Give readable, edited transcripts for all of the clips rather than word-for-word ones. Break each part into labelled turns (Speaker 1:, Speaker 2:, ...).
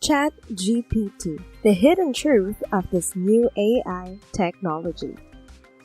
Speaker 1: ChatGPT, the hidden truth of this new AI technology.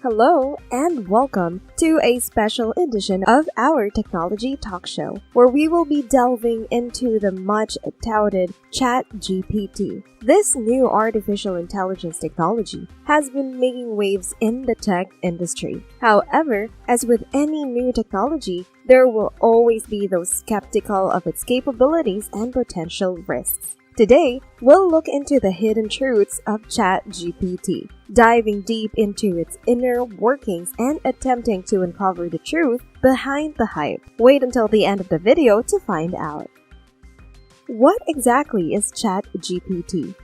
Speaker 1: Hello and welcome to a special edition of our technology talk show, where we will be delving into the much touted ChatGPT. This new artificial intelligence technology has been making waves in the tech industry. However, as with any new technology, there will always be those skeptical of its capabilities and potential risks. Today, we'll look into the hidden truths of ChatGPT, diving deep into its inner workings and attempting to uncover the truth behind the hype. Wait until the end of the video to find out. What exactly is ChatGPT?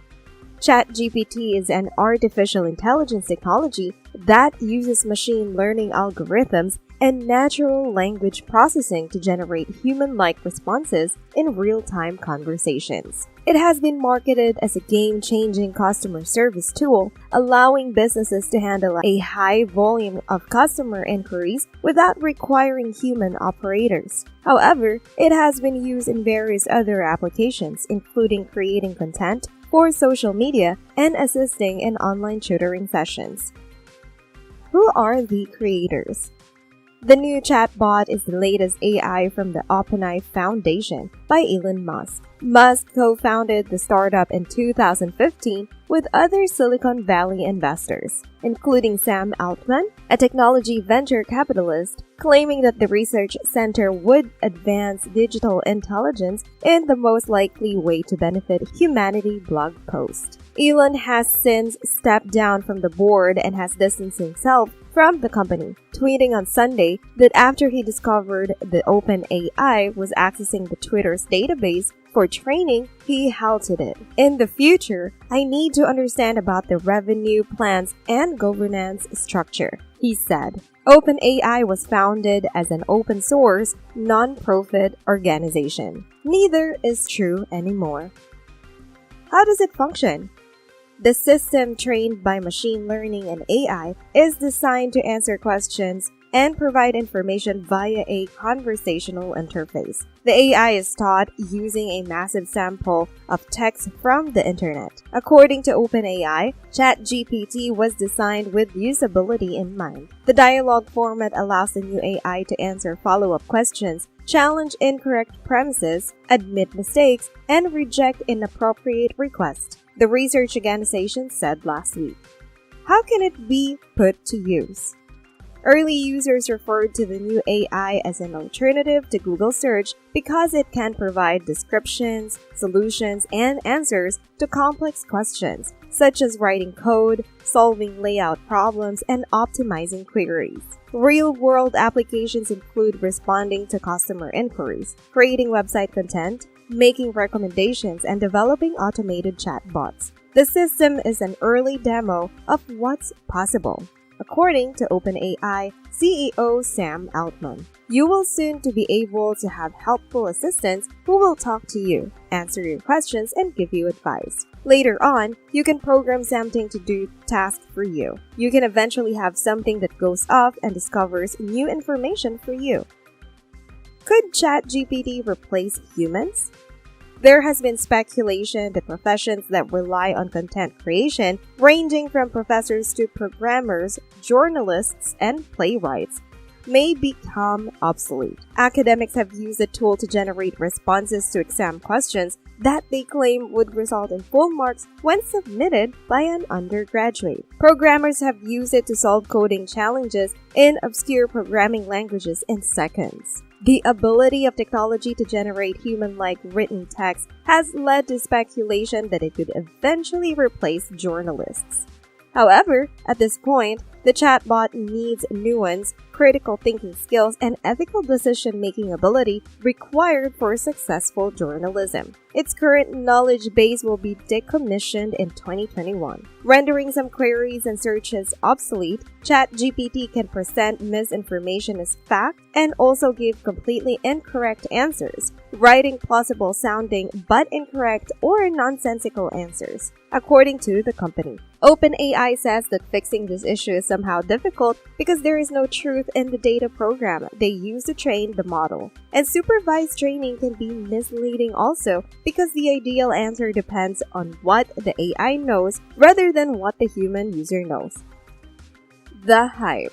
Speaker 1: ChatGPT is an artificial intelligence technology that uses machine learning algorithms and natural language processing to generate human-like responses in real-time conversations. It has been marketed as a game-changing customer service tool, allowing businesses to handle a high volume of customer inquiries without requiring human operators. However, it has been used in various other applications, including creating content for social media and assisting in online tutoring sessions. Who are the creators? The new chatbot is the latest AI from the OpenAI Foundation by Elon Musk. Musk co-founded the startup in 2015 with other Silicon Valley investors, including Sam Altman, a technology venture capitalist, claiming that the research center would advance digital intelligence in the most likely way to benefit humanity blog post. Elon has since stepped down from the board and has distanced himself from the company, tweeting on Sunday that after he discovered the OpenAI was accessing the Twitter's database for training, he halted it. In the future, I need to understand about the revenue plans and governance structure, he said. OpenAI was founded as an open source, non-profit organization. Neither is true anymore. How does it function? The system, trained by machine learning and AI, is designed to answer questions and provide information via a conversational interface. The AI is taught using a massive sample of text from the internet. According to OpenAI, ChatGPT was designed with usability in mind. The dialogue format allows the new AI to answer follow-up questions, challenge incorrect premises, admit mistakes, and reject inappropriate requests, the research organization said last week. How can it be put to use? Early users referred to the new AI as an alternative to Google search because it can provide descriptions, solutions, and answers to complex questions, such as writing code, solving layout problems, and optimizing queries. Real-world applications include responding to customer inquiries, creating website content, making recommendations, and developing automated chatbots. The system is an early demo of what's possible, according to OpenAI CEO Sam Altman. You will soon to be able to have helpful assistants who will talk to you, answer your questions, and give you advice. Later on, you can program something to do tasks for you. You can eventually have something that goes off and discovers new information for you. Could ChatGPT replace humans? There has been speculation that professions that rely on content creation, ranging from professors to programmers, journalists, and playwrights, may become obsolete. Academics have used the tool to generate responses to exam questions that they claim would result in full marks when submitted by an undergraduate. Programmers have used it to solve coding challenges in obscure programming languages in seconds. The ability of technology to generate human-like written text has led to speculation that it could eventually replace journalists. However, at this point, the chatbot needs nuance, critical thinking skills, and ethical decision-making ability required for successful journalism. Its current knowledge base will be decommissioned in 2021. Rendering some queries and searches obsolete, ChatGPT can present misinformation as fact and also give completely incorrect answers, writing plausible-sounding but incorrect or nonsensical answers, according to the company. OpenAI says that fixing this issue is somehow difficult because there is no truth in the data program they use to train the model. And supervised training can be misleading also because the ideal answer depends on what the AI knows rather than what the human user knows. The hype.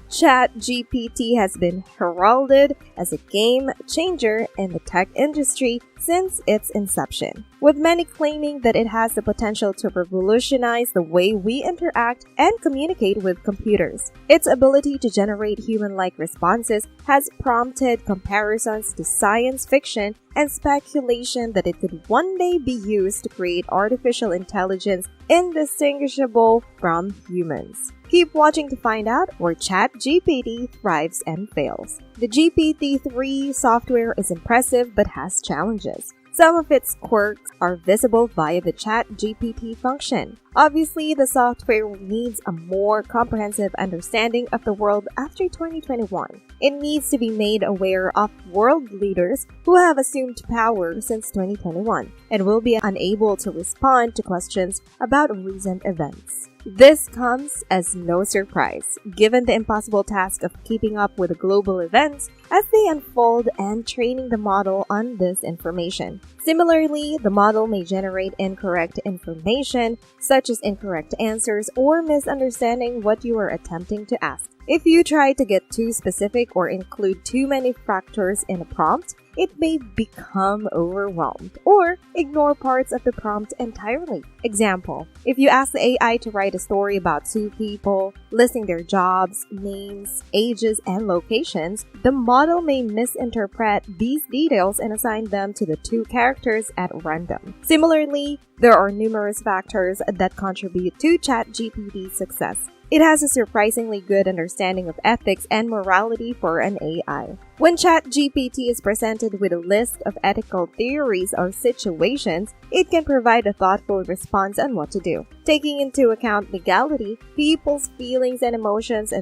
Speaker 1: ChatGPT has been heralded as a game changer in the tech industry since its inception, with many claiming that it has the potential to revolutionize the way we interact and communicate with computers. Its ability to generate human-like responses has prompted comparisons to science fiction and speculation that it could one day be used to create artificial intelligence indistinguishable from humans. Keep watching to find out where ChatGPT thrives and fails. The GPT-3 software is impressive but has challenges. Some of its quirks are visible via the ChatGPT function. Obviously, the software needs a more comprehensive understanding of the world after 2021. It needs to be made aware of world leaders who have assumed power since 2021 and will be unable to respond to questions about recent events. This comes as no surprise, given the impossible task of keeping up with the global events as they unfold and training the model on this information. Similarly, the model may generate incorrect information, such as incorrect answers or misunderstanding what you are attempting to ask. If you try to get too specific or include too many factors in a prompt, it may become overwhelmed or ignore parts of the prompt entirely. Example, if you ask the AI to write a story about two people, listing their jobs, names, ages, and locations, the model may misinterpret these details and assign them to the two characters at random. Similarly, there are numerous factors that contribute to ChatGPT's success. It has a surprisingly good understanding of ethics and morality for an AI. When ChatGPT is presented with a list of ethical theories or situations, it can provide a thoughtful response on what to do, taking into account legality, people's feelings and emotions,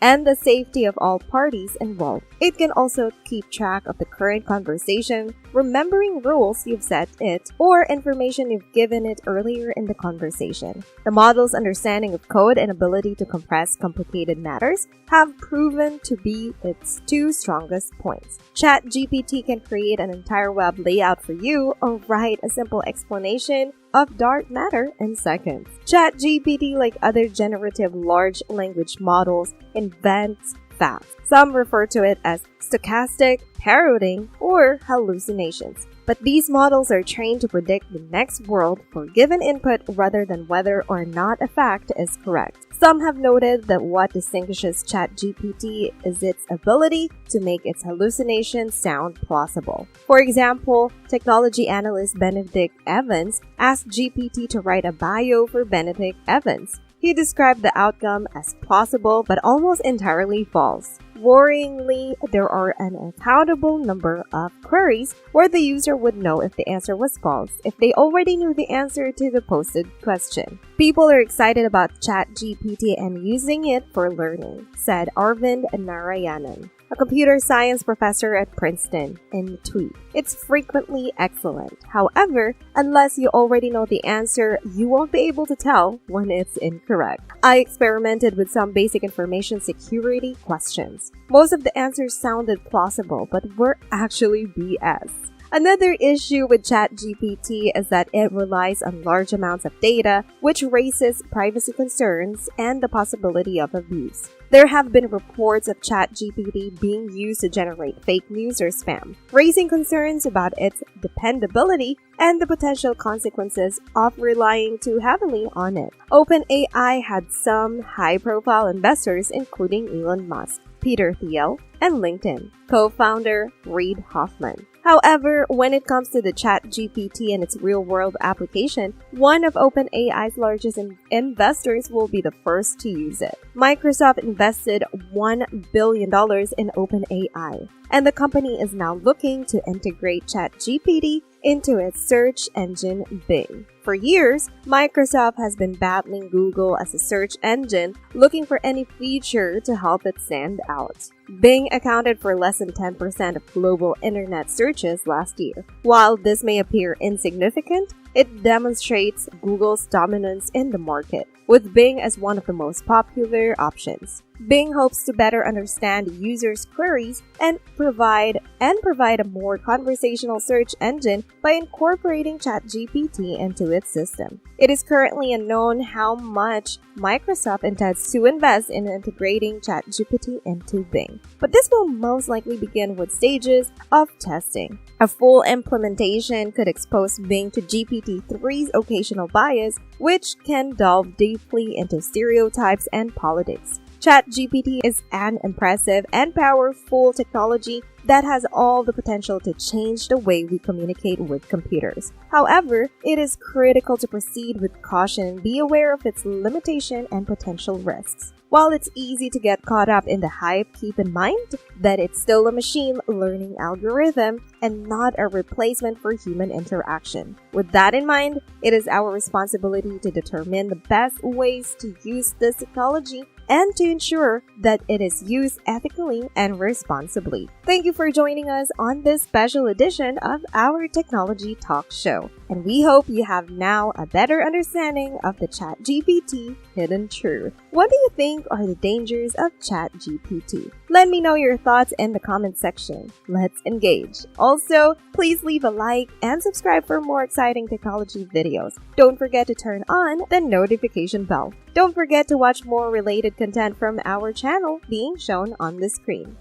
Speaker 1: and the safety of all parties involved. It can also keep track of the current conversation, remembering rules you've set it or information you've given it earlier in the conversation. The model's understanding of code and ability to compress complicated matters have proven to be its two strongest points. ChatGPT can create an entire web layout for you or write a simple explanation of dark matter in seconds. ChatGPT, like other generative large language models, invents fast. Some refer to it as stochastic, parroting, or hallucinations. But these models are trained to predict the next world for given input rather than whether or not a fact is correct. Some have noted that what distinguishes ChatGPT is its ability to make its hallucinations sound plausible. For example, technology analyst Benedict Evans asked GPT to write a bio for Benedict Evans. He described the outcome as plausible but almost entirely false. Worryingly, there are an uncountable number of queries where the user would know if the answer was false if they already knew the answer to the posted question. People are excited about ChatGPT and using it for learning, said Arvind Narayanan, a computer science professor at Princeton, in a tweet. It's frequently excellent. However, unless you already know the answer, you won't be able to tell when it's incorrect. I experimented with some basic information security questions. Most of the answers sounded plausible, but were actually BS. Another issue with ChatGPT is that it relies on large amounts of data, which raises privacy concerns and the possibility of abuse. There have been reports of ChatGPT being used to generate fake news or spam, raising concerns about its dependability and the potential consequences of relying too heavily on it. OpenAI had some high-profile investors, including Elon Musk, Peter Thiel, and LinkedIn co-founder Reid Hoffman. However, when it comes to the ChatGPT and its real-world application, one of OpenAI's largest investors will be the first to use it. Microsoft invested $1 billion in OpenAI, and the company is now looking to integrate ChatGPT into its search engine Bing. For years, Microsoft has been battling Google as a search engine, looking for any feature to help it stand out. Bing accounted for less than 10% of global internet searches last year. While this may appear insignificant, it demonstrates Google's dominance in the market. with Bing as one of the most popular options. Bing hopes to better understand users' queries and provide a more conversational search engine by incorporating ChatGPT into its system. It is currently unknown how much Microsoft intends to invest in integrating ChatGPT into Bing, but this will most likely begin with stages of testing. A full implementation could expose Bing to GPT-3's occasional bias, which can delve deeply into stereotypes and politics. ChatGPT is an impressive and powerful technology that has all the potential to change the way we communicate with computers. However, it is critical to proceed with caution and be aware of its limitation and potential risks. While it's easy to get caught up in the hype, keep in mind that it's still a machine learning algorithm and not a replacement for human interaction. With that in mind, it is our responsibility to determine the best ways to use this technology and to ensure that it is used ethically and responsibly. Thank you for joining us on this special edition of our Technology Talk Show, and we hope you have now a better understanding of the ChatGPT hidden truth. What do you think are the dangers of ChatGPT? Let me know your thoughts in the comment section. Let's engage. Also, please leave a like and subscribe for more exciting technology videos. Don't forget to turn on the notification bell. Don't forget to watch more related content from our channel being shown on the screen.